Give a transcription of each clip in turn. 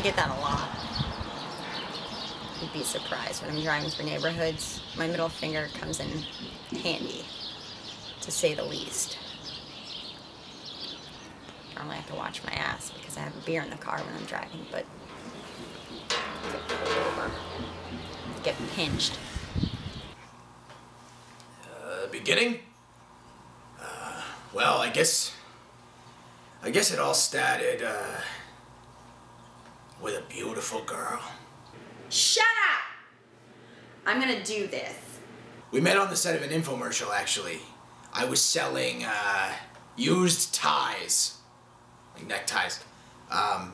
get that a lot. You'd be surprised when I'm driving through neighborhoods. My middle finger comes in handy, to say the least. Normally I have to watch my ass because I have a beer in the car when I'm driving, but get pulled over, get pinched. Beginning? Well, I guess it all started, with a beautiful girl. Shut up! I'm gonna do this. We met on the set of an infomercial, actually. I was selling, used ties. Like neckties.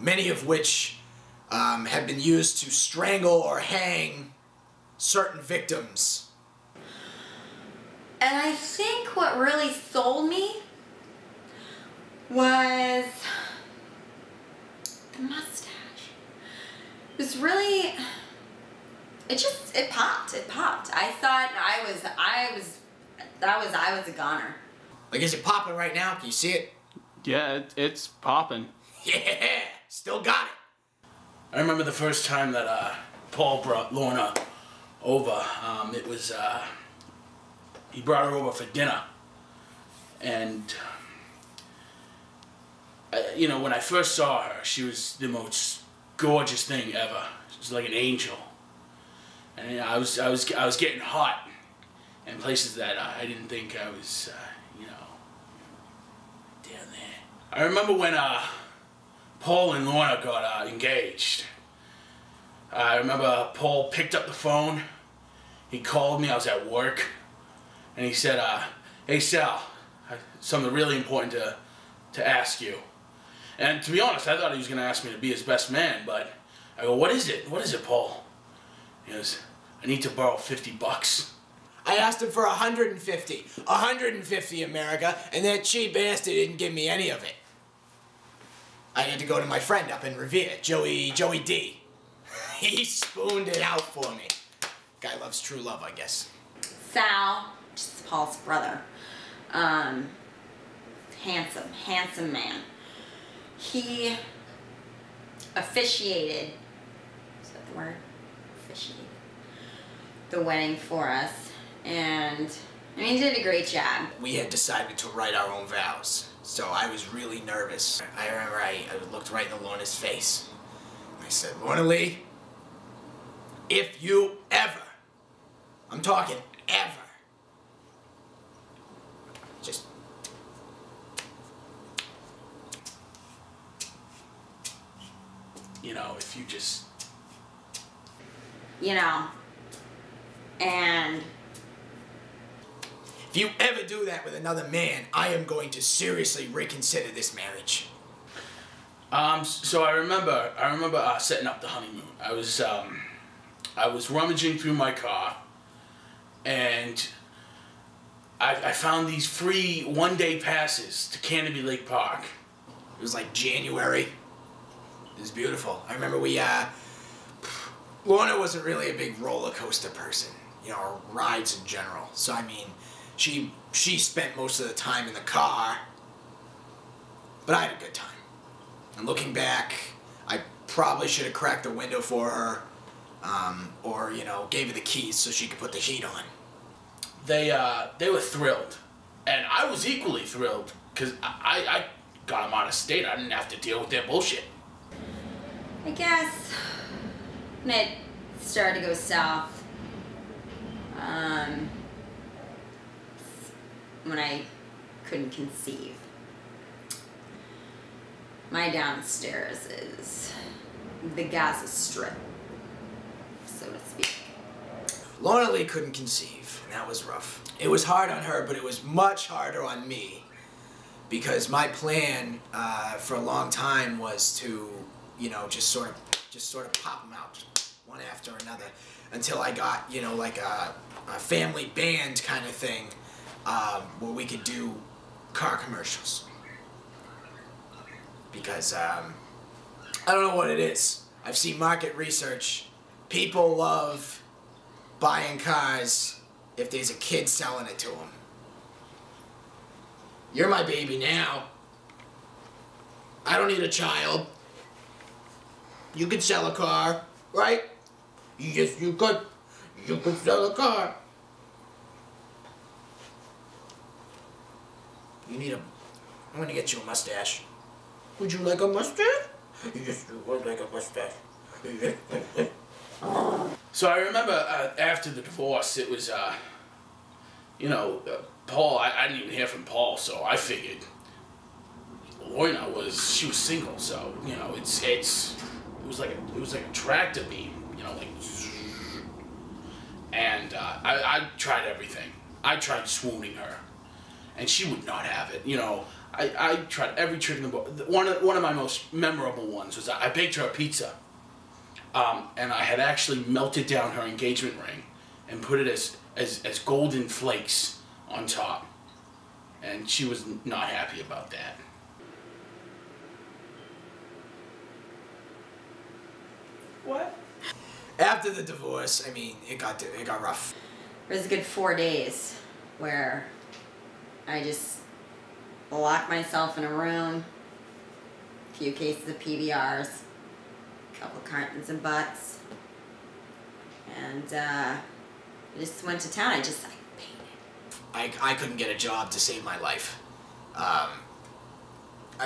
Many of which, have been used to strangle or hang certain victims. And I think what really sold me was the mustache. It was really, it popped. I thought I was a goner. Like, is it popping right now? Can you see it? Yeah, it's popping. Yeah, still got it. I remember the first time that Paul brought Lorna over. It was, he brought her over for dinner. And, you know, when I first saw her, she was the most gorgeous thing ever. She was like an angel. And you know, I was getting hot in places that I didn't think I was, you know, down there. I remember when Paul and Lorna got engaged. I remember Paul picked up the phone. He called me. I was at work, and he said, "Hey Sal, something really important to ask you." And to be honest, I thought he was going to ask me to be his best man, but I go, "What is it? What is it, Paul?" He goes, "I need to borrow $50. I asked him for 150. 150, America, and that cheap bastard didn't give me any of it. I had to go to my friend up in Revere, Joey D. He spooned it out for me. Guy loves true love, I guess. Sal, just Paul's brother. Handsome man. He officiated, is that the word? Officiated the wedding for us, and I mean, he did a great job. We had decided to write our own vows, so I was really nervous. I remember I looked right in Lorna's face. I said, "Lorna Lee, if you ever, I'm talking ever, just You know, if you just, you know, and if you ever do that with another man, I am going to seriously reconsider this marriage." So I remember setting up the honeymoon. I was rummaging through my car, and I found these free one-day passes to Canopy Lake Park. It was like January. It was beautiful. I remember Lorna wasn't really a big roller coaster person, you know, or rides in general. So I mean, she spent most of the time in the car, but I had a good time. And looking back, I probably should have cracked the window for her, or you know, gave her the keys so she could put the heat on. They were thrilled, and I was equally thrilled because I got them out of state. I didn't have to deal with their bullshit. I guess when it started to go south, when I couldn't conceive. My downstairs is the Gaza Strip, so to speak. Lorna Lee couldn't conceive, and that was rough. It was hard on her, but it was much harder on me, because my plan for a long time was to, you know, just sort of pop them out, just one after another, until I got, you know, like a family band kind of thing, where we could do car commercials. Because I don't know what it is. I've seen market research. People love buying cars if there's a kid selling it to them. You're my baby now. I don't need a child. You could sell a car, right? Yes, you could. You could sell a car. You need a... I'm gonna get you a mustache. Would you like a mustache? Yes, you would like a mustache. So I remember after the divorce, it was, Paul, I didn't even hear from Paul, so I figured Lorna she was single, so, it was like a tractor beam, and I tried everything. I tried swooning her, and she would not have it, I tried every trick in the book. One of my most memorable ones was I baked her a pizza. And I had actually melted down her engagement ring and put it as golden flakes on top. And she was not happy about that. What? After the divorce, I mean, it got rough. It was a good 4 days where I just locked myself in a room, a few cases of PBRs, a couple cartons of butts, and I just went to town. I painted. I couldn't get a job to save my life. I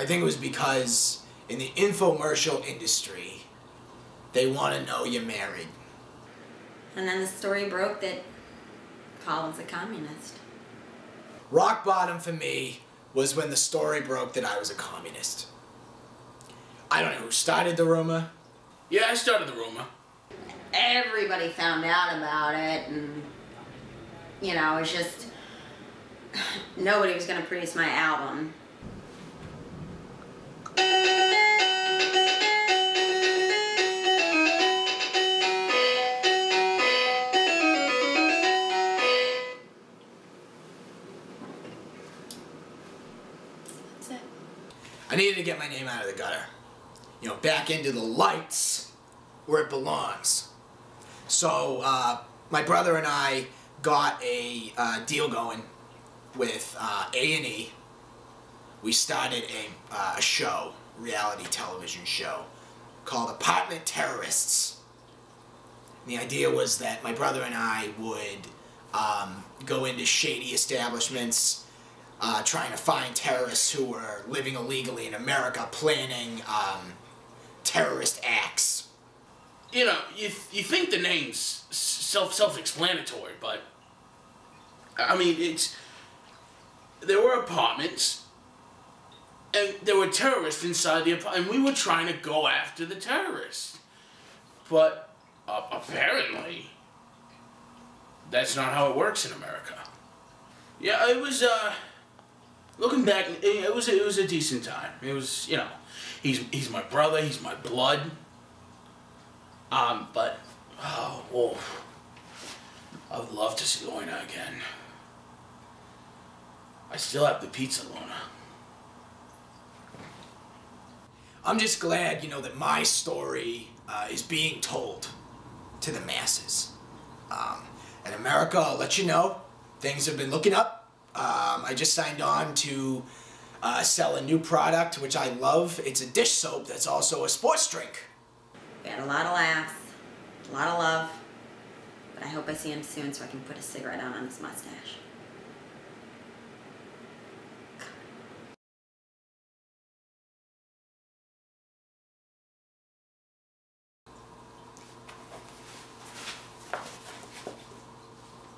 think it was because in the infomercial industry, they want to know you're married. And then the story broke that Colin's a communist. Rock bottom for me was when the story broke that I was a communist. I don't know who started the rumor. Yeah, I started the rumor. Everybody found out about it, and it was just nobody was going to produce my album. That's it. I needed to get my name out of the gutter. Back into the lights where it belongs. So, my brother and I got a deal going with A&E. We started a show, reality television show, called Apartment Terrorists. And the idea was that my brother and I would go into shady establishments, trying to find terrorists who were living illegally in America, planning terrorist acts. You think the name's self-explanatory, but I mean, there were apartments, and there were terrorists inside the apartment, and we were trying to go after the terrorists. But apparently, that's not how it works in America. Yeah, it was, looking back, it was a decent time. It was, he's my brother, he's my blood. But, I would love to see Lorna again. I still have the pizza, Lorna. I'm just glad, that my story is being told to the masses. And America, I'll let you know, things have been looking up. I just signed on to sell a new product, which I love. It's a dish soap that's also a sports drink. We had a lot of laughs, a lot of love, but I hope I see him soon so I can put a cigarette out on his mustache.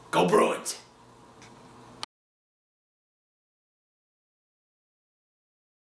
Go Bruins!